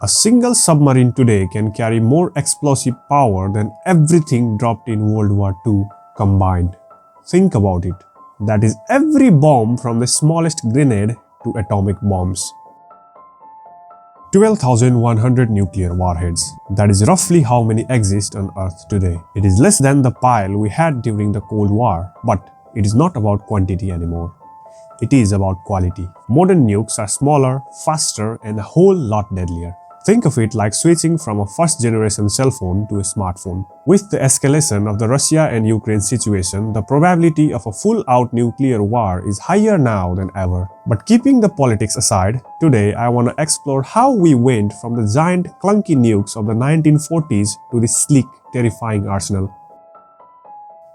A single submarine today can carry more explosive power than everything dropped in World War II combined. Think about it. That is every bomb from the smallest grenade to atomic bombs. 12,100 nuclear warheads. That is roughly how many exist on Earth today. It is less than the pile we had during the Cold War, but it is not about quantity anymore. It is about quality. Modern nukes are smaller, faster, and a whole lot deadlier. Think of it like switching from a first-generation cell phone to a smartphone. With the escalation of the Russia and Ukraine situation, the probability of a full-out nuclear war is higher now than ever. But keeping the politics aside, today I want to explore how we went from the giant clunky nukes of the 1940s to this sleek, terrifying arsenal.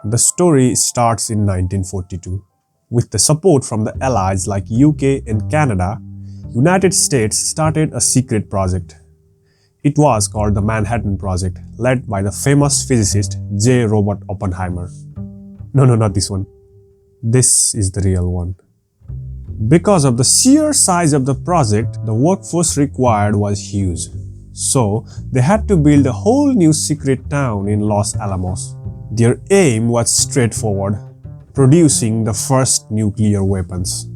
The story starts in 1942. With the support from the allies like UK and Canada, United States started a secret project. It was called the Manhattan Project, led by the famous physicist J. Robert Oppenheimer. No, not this one. This is the real one. Because of the sheer size of the project, the workforce required was huge. So, they had to build a whole new secret town in Los Alamos. Their aim was straightforward: producing the first nuclear weapons.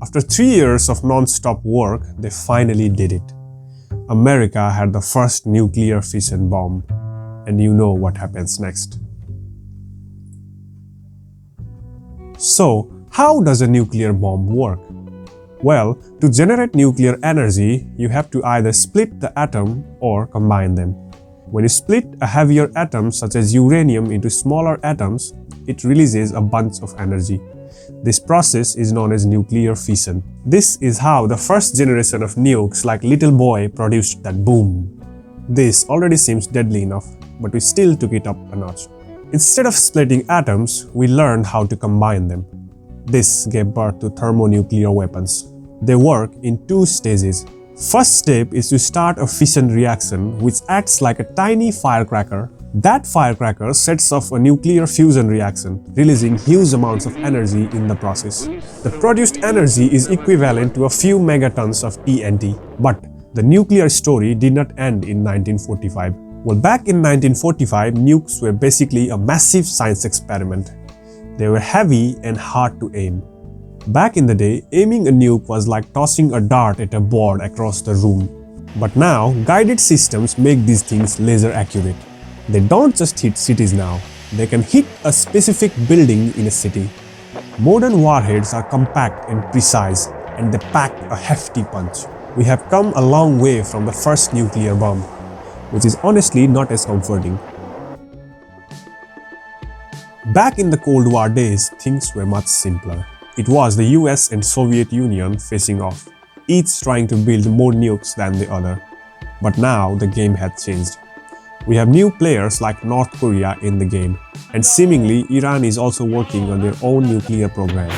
After 3 years of non-stop work, they finally did it. America had the first nuclear fission bomb, and you know what happens next. So, how does a nuclear bomb work? Well, to generate nuclear energy, you have to either split the atom or combine them. When you split a heavier atom such as uranium into smaller atoms, it releases a bunch of energy. This process is known as nuclear fission. This is how the first generation of nukes like Little Boy produced that boom. This already seems deadly enough, but we still took it up a notch. Instead of splitting atoms, we learned how to combine them. This gave birth to thermonuclear weapons. They work in 2 stages. First step is to start a fission reaction which acts like a tiny firecracker. That firecracker sets off a nuclear fusion reaction, releasing huge amounts of energy in the process. The produced energy is equivalent to a few megatons of TNT. But the nuclear story did not end in 1945. Well, back in 1945, nukes were basically a massive science experiment. They were heavy and hard to aim. Back in the day, aiming a nuke was like tossing a dart at a board across the room. But now, guided systems make these things laser accurate. They don't just hit cities now, they can hit a specific building in a city. Modern warheads are compact and precise, and they pack a hefty punch. We have come a long way from the first nuclear bomb, which is honestly not as comforting. Back in the Cold War days, things were much simpler. It was the US and Soviet Union facing off, each trying to build more nukes than the other. But now the game had changed. We have new players like North Korea in the game, and seemingly Iran is also working on their own nuclear program.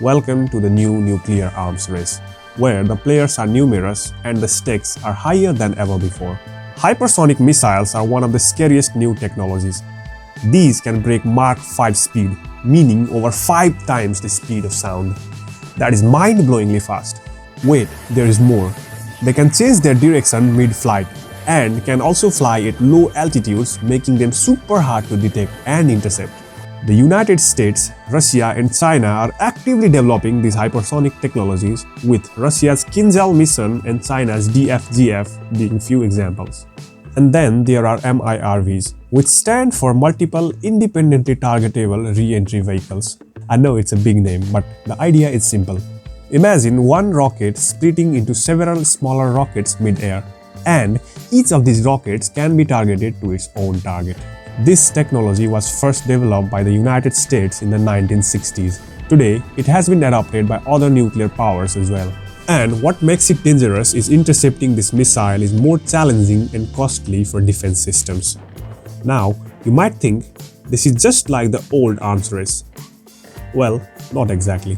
Welcome to the new nuclear arms race, where the players are numerous and the stakes are higher than ever before. Hypersonic missiles are one of the scariest new technologies. These can break Mach 5 speed, meaning over 5 times the speed of sound. That is mind-blowingly fast. Wait, there is more. They can change their direction mid-flight and can also fly at low altitudes, making them super hard to detect and intercept. The United States, Russia and China are actively developing these hypersonic technologies, with Russia's Kinzhal mission and China's DFGF being few examples. And then there are MIRVs, which stand for Multiple Independently Targetable Re-entry Vehicles. I know it's a big name, but the idea is simple. Imagine one rocket splitting into several smaller rockets mid-air, and each of these rockets can be targeted to its own target. This technology was first developed by the United States in the 1960s. Today, it has been adopted by other nuclear powers as well. And what makes it dangerous is intercepting this missile is more challenging and costly for defense systems. Now, you might think this is just like the old arms race. Well, not exactly.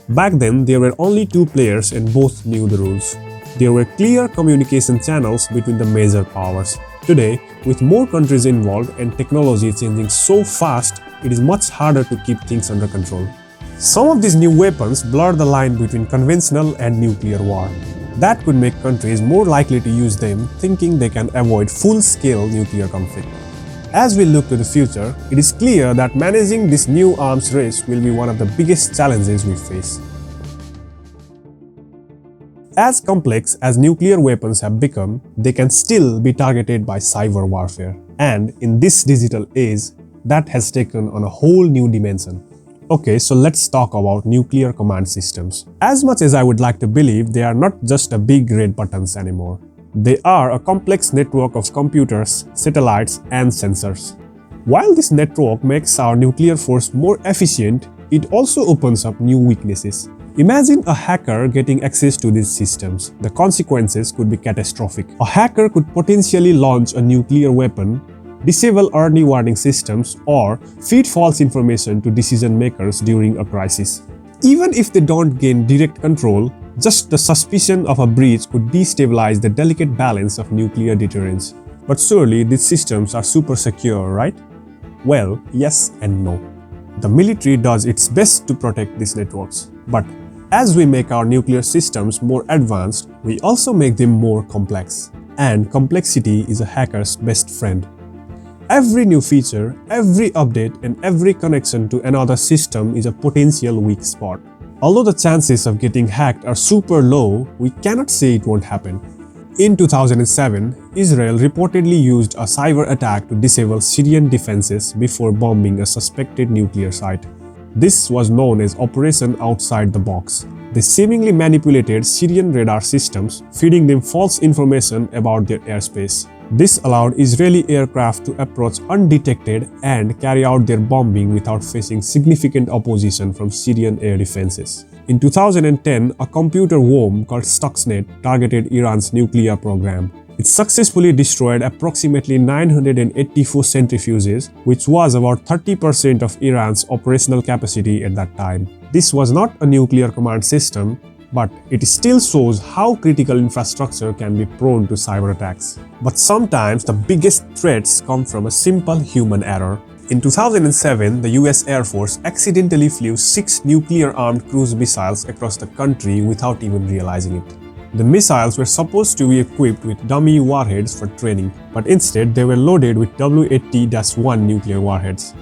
Back then, there were only 2 players and both knew the rules. There were clear communication channels between the major powers. Today, with more countries involved and technology changing so fast, it is much harder to keep things under control. Some of these new weapons blur the line between conventional and nuclear war. That could make countries more likely to use them, thinking they can avoid full-scale nuclear conflict. As we look to the future, it is clear that managing this new arms race will be one of the biggest challenges we face. As complex as nuclear weapons have become, they can still be targeted by cyber warfare. And in this digital age, that has taken on a whole new dimension. Okay, so let's talk about nuclear command systems. As much as I would like to believe, they are not just a big red buttons anymore. They are a complex network of computers, satellites, and sensors. While this network makes our nuclear force more efficient, it also opens up new weaknesses. Imagine a hacker getting access to these systems. The consequences could be catastrophic. A hacker could potentially launch a nuclear weapon, disable early warning systems, or feed false information to decision makers during a crisis. Even if they don't gain direct control, just the suspicion of a breach could destabilize the delicate balance of nuclear deterrence. But surely these systems are super secure, right? Well, yes and no. The military does its best to protect these networks. But as we make our nuclear systems more advanced, we also make them more complex. And complexity is a hacker's best friend. Every new feature, every update, and every connection to another system is a potential weak spot. Although the chances of getting hacked are super low, we cannot say it won't happen. In 2007, Israel reportedly used a cyber attack to disable Syrian defenses before bombing a suspected nuclear site. This was known as Operation Outside the Box. They seemingly manipulated Syrian radar systems, feeding them false information about their airspace. This allowed Israeli aircraft to approach undetected and carry out their bombing without facing significant opposition from Syrian air defenses. In 2010, a computer worm called Stuxnet targeted Iran's nuclear program. It successfully destroyed approximately 984 centrifuges, which was about 30% of Iran's operational capacity at that time. This was not a nuclear command system, but it still shows how critical infrastructure can be prone to cyber attacks. But sometimes the biggest threats come from a simple human error. In 2007, the US Air Force accidentally flew 6 nuclear-armed cruise missiles across the country without even realizing it. The missiles were supposed to be equipped with dummy warheads for training, but instead they were loaded with W-80-1 nuclear warheads.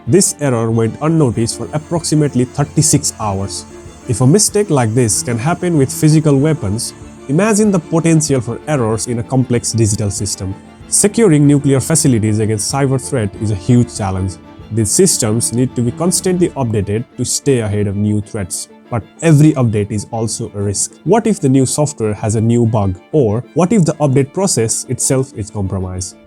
This error went unnoticed for approximately 36 hours. If a mistake like this can happen with physical weapons, imagine the potential for errors in a complex digital system. Securing nuclear facilities against cyber threat is a huge challenge. These systems need to be constantly updated to stay ahead of new threats. But every update is also a risk. What if the new software has a new bug? Or what if the update process itself is compromised?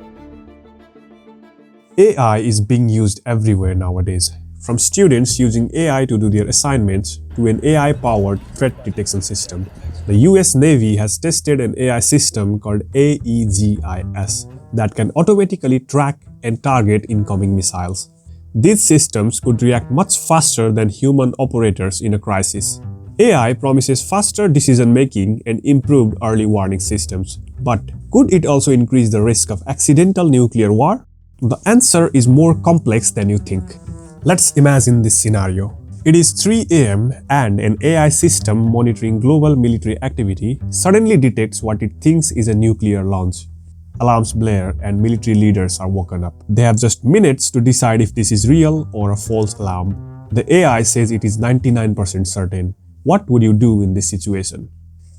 AI is being used everywhere nowadays. From students using AI to do their assignments to an AI-powered threat detection system. The US Navy has tested an AI system called AEGIS that can automatically track and target incoming missiles. These systems could react much faster than human operators in a crisis. AI promises faster decision-making and improved early warning systems. But could it also increase the risk of accidental nuclear war? The answer is more complex than you think. Let's imagine this scenario. It is 3 AM and an AI system monitoring global military activity suddenly detects what it thinks is a nuclear launch. Alarms blare and military leaders are woken up. They have just minutes to decide if this is real or a false alarm. The AI says it is 99% certain. What would you do in this situation?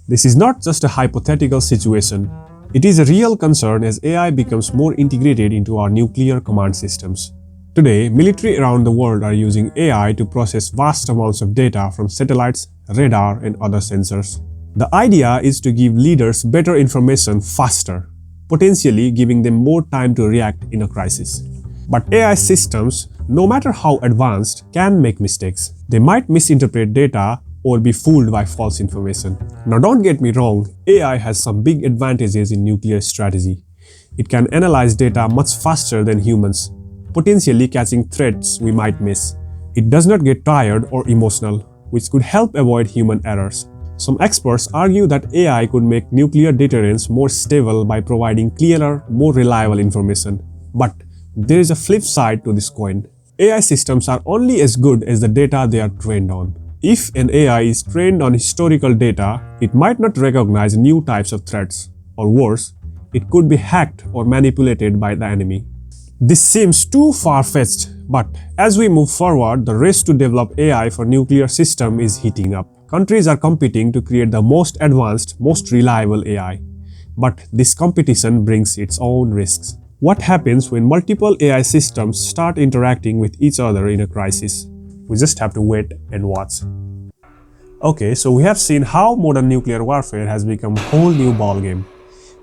This is not just a hypothetical situation. It is a real concern as AI becomes more integrated into our nuclear command systems. Today, military around the world are using AI to process vast amounts of data from satellites, radar, and other sensors. The idea is to give leaders better information faster, potentially giving them more time to react in a crisis. But AI systems, no matter how advanced, can make mistakes. They might misinterpret data or be fooled by false information. Now don't get me wrong, AI has some big advantages in nuclear strategy. It can analyze data much faster than humans, potentially catching threats we might miss. It does not get tired or emotional, which could help avoid human errors. Some experts argue that AI could make nuclear deterrence more stable by providing clearer, more reliable information. But there is a flip side to this coin. AI systems are only as good as the data they are trained on. If an AI is trained on historical data, it might not recognize new types of threats, or worse, it could be hacked or manipulated by the enemy. This seems too far-fetched, but as we move forward, the race to develop AI for nuclear system is heating up. Countries are competing to create the most advanced, most reliable AI. But this competition brings its own risks. What happens when multiple AI systems start interacting with each other in a crisis? We just have to wait and watch. Okay, so we have seen how modern nuclear warfare has become a whole new ballgame.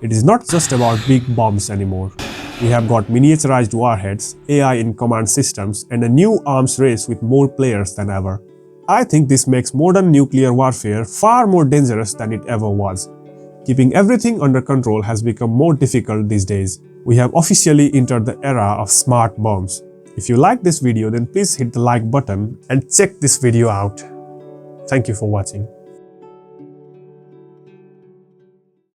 It is not just about big bombs anymore. We have got miniaturized warheads, AI in command systems, and a new arms race with more players than ever. I think this makes modern nuclear warfare far more dangerous than it ever was. Keeping everything under control has become more difficult these days. We have officially entered the era of smart bombs. If you like this video, then please hit the like button and check this video out. Thank you for watching.